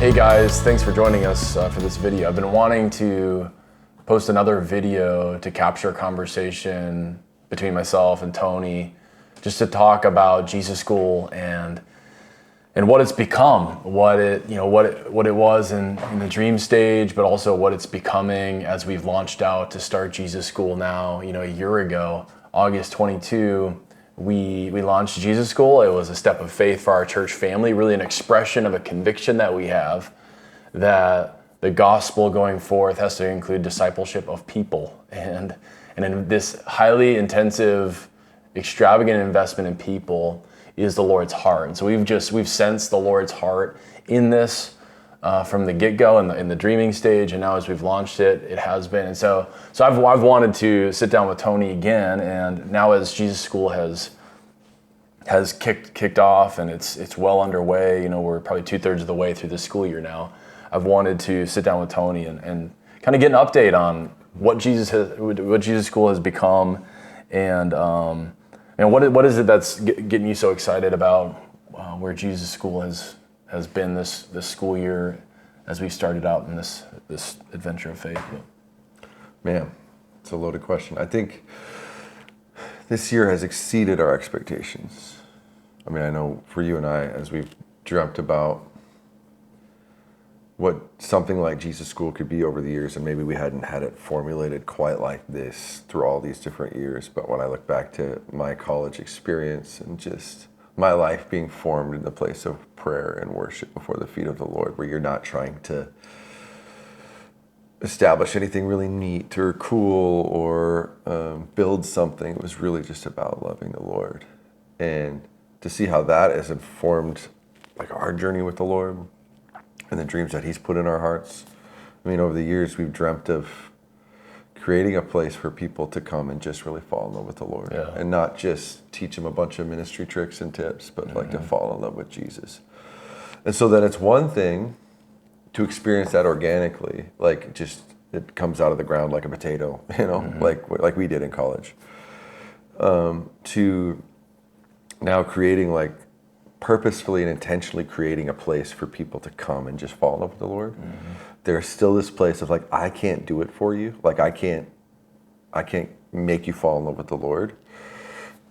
Hey guys, thanks for joining us for this video. I've been wanting to post another video to capture a conversation between myself and Tony, just to talk about Jesus School and what it's become, what it was in the dream stage, but also what it's becoming as we've launched out to start Jesus School now. A year ago, August 22. We launched Jesus School. It was a step of faith for our church family, really an expression of a conviction that we have that the gospel going forth has to include discipleship of people. And in this highly intensive, extravagant investment in people is the Lord's heart. And so we've sensed the Lord's heart in this from the get-go in the dreaming stage, and now as we've launched it has been. And so I've wanted to sit down with Tony again, and now as Jesus School has kicked off and it's well underway, we're probably 2/3 of the way through the school year now. I've wanted to sit down with Tony and kind of get an update on what Jesus School has become, and what is it that's getting you so excited about where Jesus School has been this school year as we started out in this adventure of faith? Man, it's a loaded question. I think this year has exceeded our expectations. I mean, I know for you and I, as we've dreamt about what something like Jesus School could be over the years, and maybe we hadn't had it formulated quite like this through all these different years. But when I look back to my college experience and just my life being formed in the place of prayer and worship before the feet of the Lord, where you're not trying to establish anything really neat or cool or build something. It was really just about loving the Lord. And to see how that has informed like our journey with the Lord and the dreams that He's put in our hearts. I mean, over the years, we've dreamt of creating a place for people to come and just really fall in love with the Lord. Yeah. And not just teach them a bunch of ministry tricks and tips, but like to fall in love with Jesus. And so then it's one thing to experience that organically, like just it comes out of the ground like a potato, like we did in college, to now creating like purposefully and intentionally creating a place for people to come and just fall in love with the Lord. There's still this place of like, I can't do it for you. Like I can't make you fall in love with the Lord.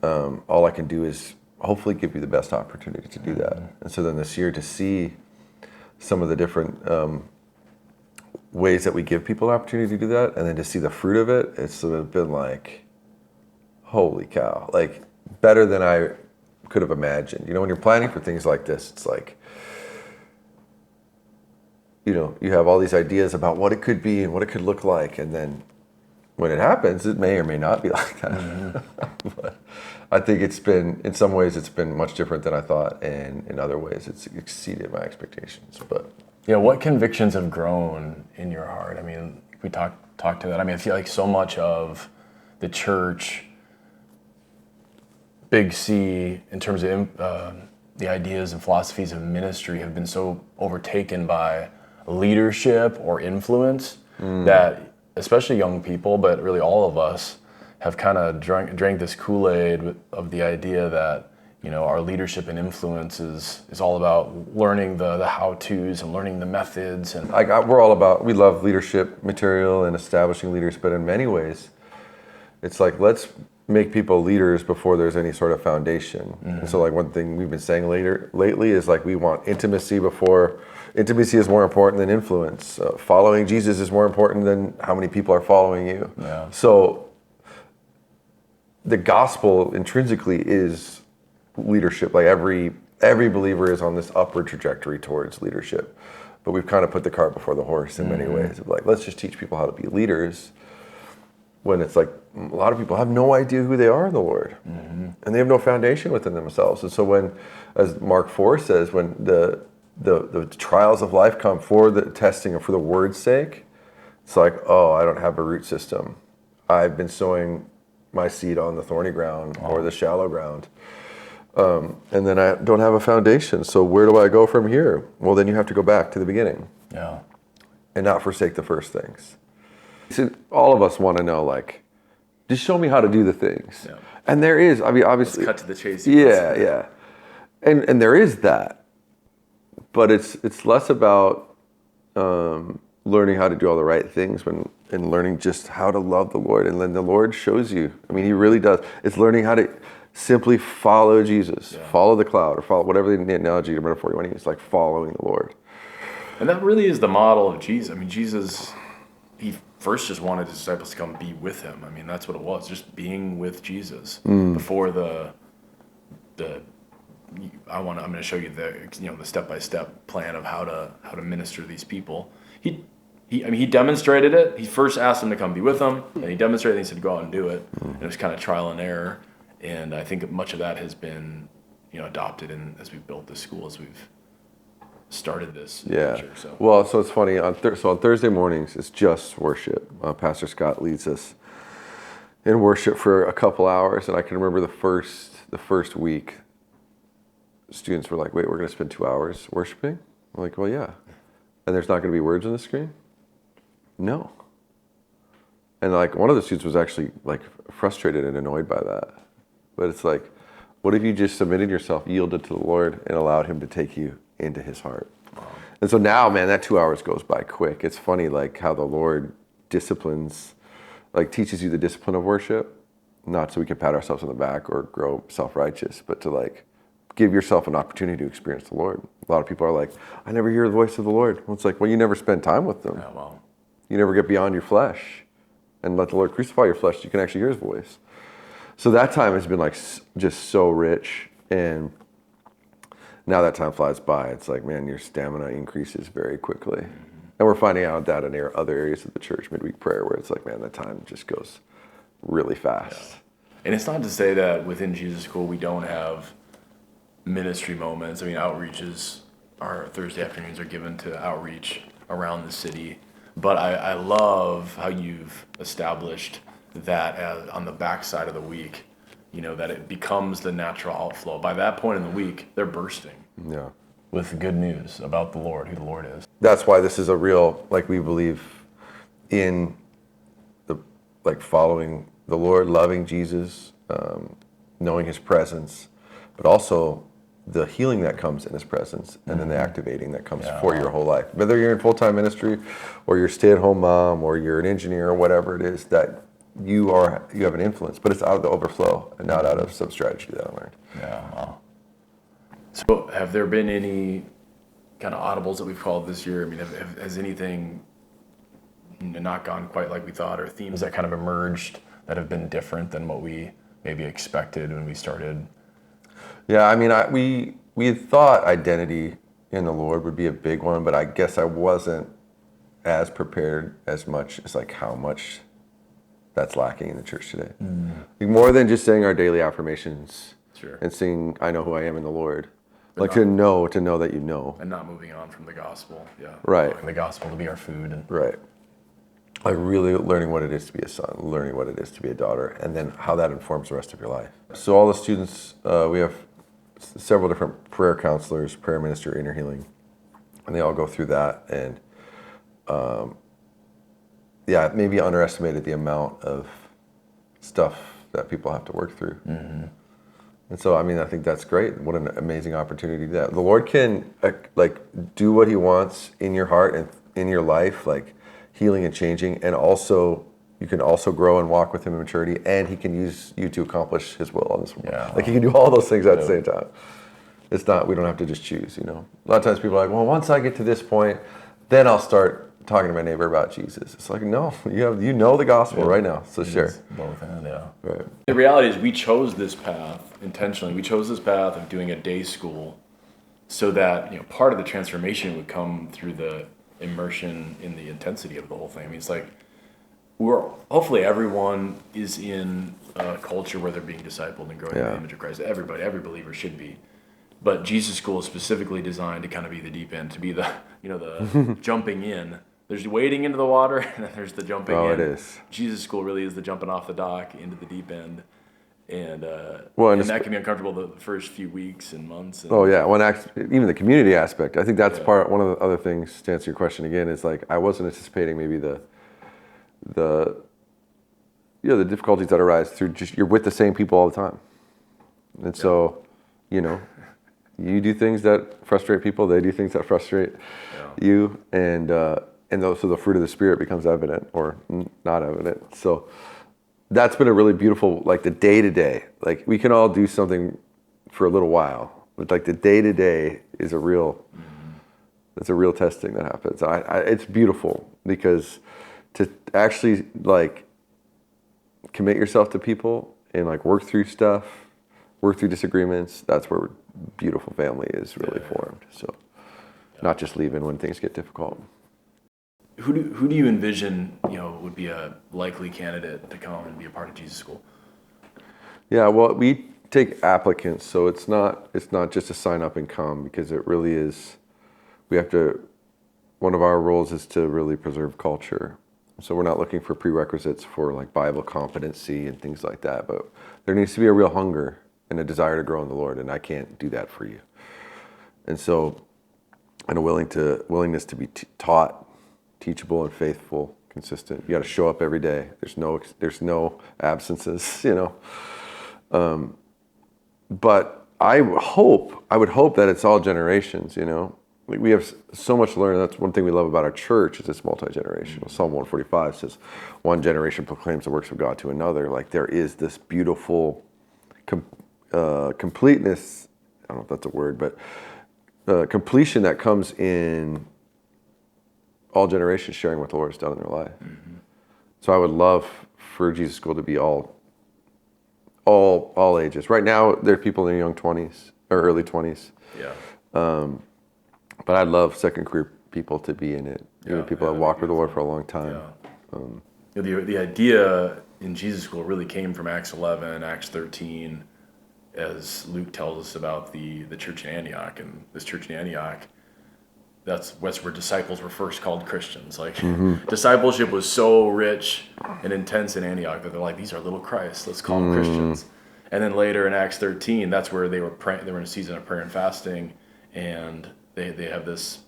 All I can do is hopefully give you the best opportunity to do that. And so then this year to see some of the different ways that we give people an opportunity to do that, and then to see the fruit of it, it's sort of been like, holy cow, like better than I could have imagined. When you're planning for things like this, it's like, you have all these ideas about what it could be and what it could look like, and then when it happens, it may or may not be like that. But I think in some ways it's been much different than I thought, and in other ways it's exceeded my expectations. But yeah, what convictions have grown in your heart? I mean, we talked to that. I mean, I feel like so much of the church, Big C, in terms of the ideas and philosophies of ministry, have been so overtaken by leadership or influence that, especially young people, but really all of us, have kind of drank this Kool-Aid of the idea that our leadership and influence is all about learning the how-tos and learning the methods. And we love leadership material and establishing leaders, but in many ways, it's like, let's make people leaders before there's any sort of foundation. And so like one thing we've been saying lately is like, we want intimacy is more important than influence. Following Jesus is more important than how many people are following you. Yeah. So the gospel intrinsically is leadership. Like every believer is on this upward trajectory towards leadership, but we've kind of put the cart before the horse in many ways of like, let's just teach people how to be leaders, when it's like a lot of people have no idea who they are in the Lord, and they have no foundation within themselves. And so when, as Mark 4 says, when the trials of life come for the testing and for the word's sake, it's like, oh, I don't have a root system. I've been sowing my seed on the thorny ground or the shallow ground. And then I don't have a foundation. So where do I go from here? Well, then you have to go back to the beginning. Yeah. And not forsake the first things. So all of us want to know, like, just show me how to do the things. Yeah. And there is, I mean, obviously. Let's cut to the chase. Yeah. And there is that. But it's less about learning how to do all the right things and learning just how to love the Lord. And then the Lord shows you. I mean, he really does. It's learning how to simply follow Jesus, follow the cloud, or follow whatever the analogy or metaphor you want to use, like following the Lord. And that really is the model of Jesus. I mean, Jesus, he first just wanted his disciples to come be with him. I mean, that's what it was, just being with Jesus before I'm going to show you the step-by-step plan of how to minister to these people. He demonstrated it. He first asked them to come be with him, and he demonstrated it, and he said, go out and do it. And it was kind of trial and error. And I think much of that has been, adopted as we've built this school, as we've started this. Yeah. Church, so. Well, so it's funny. On Thursday mornings, it's just worship. Pastor Scott leads us in worship for a couple hours, and I can remember the first week, students were like, "Wait, we're going to spend 2 hours worshiping?" I'm like, "Well, yeah." And there's not going to be words on the screen? No. And like one of the students was actually like frustrated and annoyed by that. But it's like, what if you just submitted yourself, yielded to the Lord, and allowed him to take you into his heart? Wow. And so now, man, that 2 hours goes by quick. It's funny like how the Lord disciplines, like teaches you the discipline of worship, not so we can pat ourselves on the back or grow self-righteous, but to like give yourself an opportunity to experience the Lord. A lot of people are like, I never hear the voice of the Lord. Well, it's like, well, you never spend time with them. Yeah, well. You never get beyond your flesh and let the Lord crucify your flesh so you can actually hear his voice. So that time has been like just so rich. And now that time flies by. It's like, man, your stamina increases very quickly. And we're finding out that in other areas of the church, midweek prayer, where it's like, man, that time just goes really fast. Yeah. And it's not to say that within Jesus School we don't have ministry moments. I mean, outreaches, our Thursday afternoons are given to outreach around the city. But I love how you've established that on the backside of the week, that it becomes the natural outflow. By that point in the week, they're bursting. Yeah. With good news about the Lord, who the Lord is. That's why this is a real, like we believe in the, like following the Lord, loving Jesus, knowing his presence, but also the healing that comes in his presence, and then the activating that comes for your whole life. Whether you're in full-time ministry or you're a stay-at-home mom or you're an engineer or whatever it is, that you have an influence, but it's out of the overflow and not out of some strategy that I learned. Yeah. Wow. So have there been any kind of audibles that we've called this year? I mean, has anything not gone quite like we thought, or themes that kind of emerged that have been different than what we maybe expected when we started? Yeah, I mean, we had thought identity in the Lord would be a big one, but I guess I wasn't as prepared as much as like how much that's lacking in the church today. Like more than just saying our daily affirmations and saying, I know who I am in the Lord. But like to know that you know. And not moving on from the gospel, Right. Allowing the gospel to be our food. Right. Like really learning what it is to be a son, learning what it is to be a daughter, and then how that informs the rest of your life. So all the students, we have several different prayer counselors, prayer minister, inner healing, and they all go through that. And maybe underestimated the amount of stuff that people have to work through. Mm-hmm. And so, I mean, I think that's great. What an amazing opportunity to do that. The Lord can do what he wants in your heart and in your life, like healing and changing, and also you can also grow and walk with him in maturity, and he can use you to accomplish his will on this world. Yeah. Like he can do all those things at the same time. It's not, we don't have to just choose, A lot of times people are like, well, once I get to this point, then I'll start talking to my neighbor about Jesus. It's like, no, you know the gospel right now, so share. Both, yeah. Right. The reality is we chose this path intentionally. We chose this path of doing a day school so that, part of the transformation would come through the immersion in the intensity of the whole thing. I mean, it's like, hopefully everyone is in a culture where they're being discipled and growing in the image of Christ. Every believer should be. But Jesus School is specifically designed to kind of be the deep end, to be the, the jumping in. There's wading into the water, and then there's the jumping in. Oh, it is. Jesus School really is the jumping off the dock into the deep end. And and that can be uncomfortable the first few weeks and months. And even the community aspect. I think that's one of the other things, to answer your question again, is like I wasn't anticipating maybe the difficulties that arise through just you're with the same people all the time. And so, You do things that frustrate people. They do things that frustrate you, and so the fruit of the Spirit becomes evident or not evident. So that's been a really beautiful, like the day to day. Like we can all do something for a little while, but like the day to day is a real. It's a real testing that happens. It's beautiful because to actually like commit yourself to people and like work through stuff, work through disagreements. That's where beautiful family is really formed. So not just leaving when things get difficult. Who do you envision, would be a likely candidate to come and be a part of Jesus School? Yeah, well, we take applicants, so it's not just a sign up and come, because it really is. One of our roles is to really preserve culture. So we're not looking for prerequisites for like Bible competency and things like that, but there needs to be a real hunger and a desire to grow in the Lord, and I can't do that for you. And so, and a willingness to be taught, teachable and faithful, consistent. You got to show up every day. There's no absences, But I would hope that it's all generations, We have so much to learn. That's one thing we love about our church is it's multi-generational. Psalm 145 says, one generation proclaims the works of God to another. Like there is this beautiful completeness, I don't know if that's a word, but completion that comes in all generations sharing what the Lord has done in their life. Mm-hmm. So I would love for Jesus School to be all ages. Right now, there are people in their young 20s or early 20s. Yeah. But I'd love second career people to be in it. People that walk with the Lord for a long time. Yeah. The idea in Jesus School really came from Acts 11, Acts 13, as Luke tells us about the church in Antioch. And this church in Antioch, that's where disciples were first called Christians. Like discipleship was so rich and intense in Antioch that they're like, these are little Christ, let's call them Christians. And then later in Acts 13, that's where they were praying. They were in a season of prayer and fasting, and they have this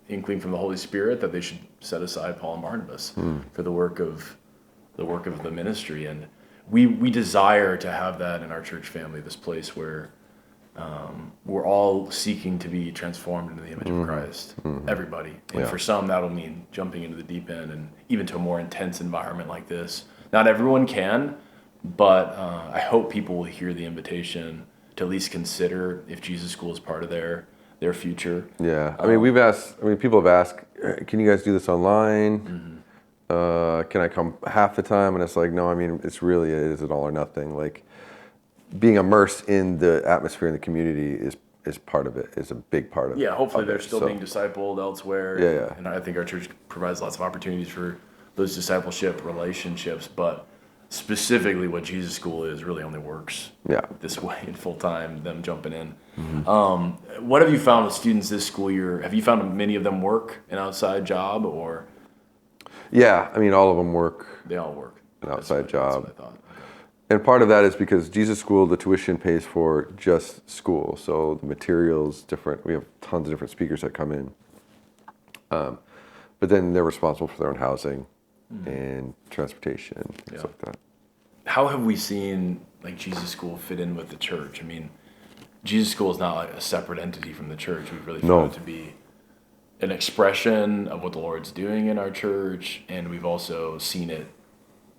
inkling from the Holy Spirit that they should set aside Paul and Barnabas for the work of the ministry. And we desire to have that in our church family, this place where we're all seeking to be transformed into the image of Christ, everybody. And for some, that'll mean jumping into the deep end and even to a more intense environment like this. Not everyone can, but I hope people will hear the invitation to at least consider if Jesus School is part of their future. Yeah, people have asked, can you guys do this online? Can I come half the time? And it's like, no, it is an all or nothing. Like being immersed in the atmosphere in the community is part of it, is a big part of it. Yeah, hopefully they're still being discipled elsewhere. Yeah. And I think our church provides lots of opportunities for those discipleship relationships, but specifically what Jesus School is really only works this way in full time, them jumping in. What have you found with students this school year? Have you found many of them work an outside job or? Yeah, all of them work. They all work. An outside job. That's what I thought. And part of that is because Jesus School, the tuition pays for just school. So the materials, different. We have tons of different speakers that come in. But then they're responsible for their own housing and transportation, things like that. How have we seen Jesus School fit in with the church? Jesus School is not a separate entity from the church. We've really found it to be an expression of what the Lord's doing in our church, and we've also seen it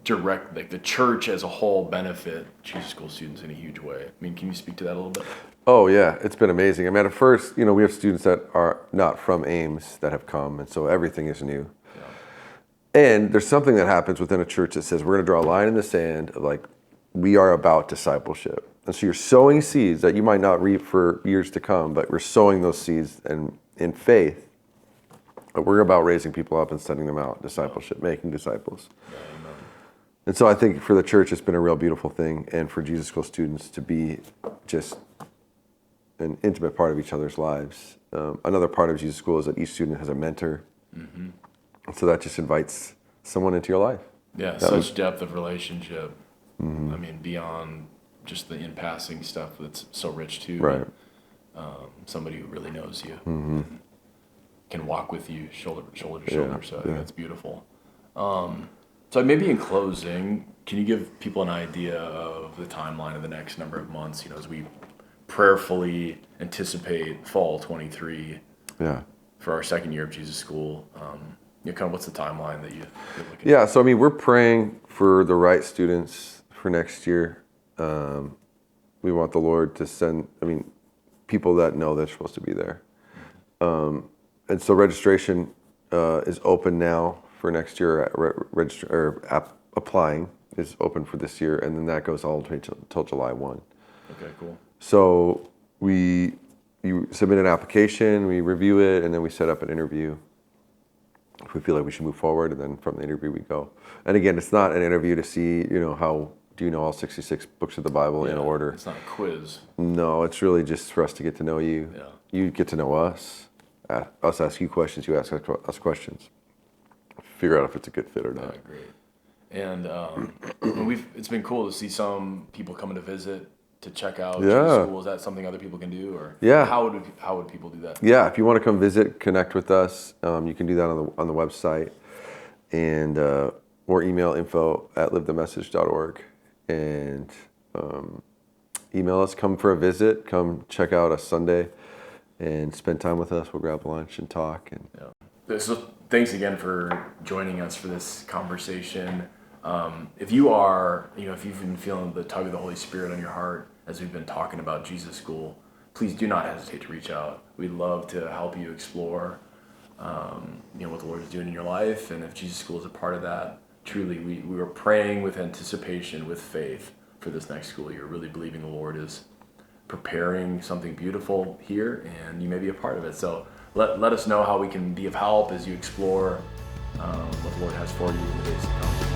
the church as a whole benefit Jesus School students in a huge way. Can you speak to that a little bit? Oh yeah, it's been amazing. At first, we have students that are not from Ames that have come, and so everything is new. And there's something that happens within a church that says we're going to draw a line in the sand of we are about discipleship. And so you're sowing seeds that you might not reap for years to come, but we're sowing those seeds and in faith. But we're about raising people up and sending them out, discipleship, making disciples. And so I think for the church, it's been a real beautiful thing, and for Jesus School students to be just an intimate part of each other's lives. Another part of Jesus School is that each student has a mentor. So that just invites someone into your life. Yeah, such depth of relationship. Beyond just the in-passing stuff that's so rich too. Right. Somebody who really knows you can walk with you shoulder to shoulder. So I think that's beautiful. So maybe in closing, can you give people an idea of the timeline of the next number of months, as we prayerfully anticipate fall 23 for our second year of Jesus School. Kind of what's the timeline that you're looking at? So I mean, we're praying for the right students for next year. We want the Lord to send, people that know they're supposed to be there. And so registration is open now for next year. Applying is open for this year, and then that goes all the way till July 1. Okay, cool. So you submit an application, we review it, and then we set up an interview if we feel like we should move forward, and then from the interview we go. And again, it's not an interview to see, how do you know all 66 books of the Bible in order. It's not a quiz. No, it's really just for us to get to know you. Yeah. You get to know us. Us ask you questions, you ask us questions. Figure out if it's a good fit or not. Yeah, great. And it's been cool to see some people coming to visit to check out Jesus School. Is that something other people can do, or how would people do that? Yeah, if you want to come visit, connect with us. You can do that on the website, and or email info@livethemessage.org, and email us. Come for a visit. Come check out us Sunday, and spend time with us. We'll grab lunch and talk. So thanks again for joining us for this conversation. If you've been feeling the tug of the Holy Spirit on your heart as we've been talking about Jesus School, please do not hesitate to reach out. We'd love to help you explore, what the Lord is doing in your life, and if Jesus School is a part of that. Truly, we were praying with anticipation, with faith for this next school year, really believing the Lord is preparing something beautiful here, and you may be a part of it. So let us know how we can be of help as you explore what the Lord has for you in the days to come.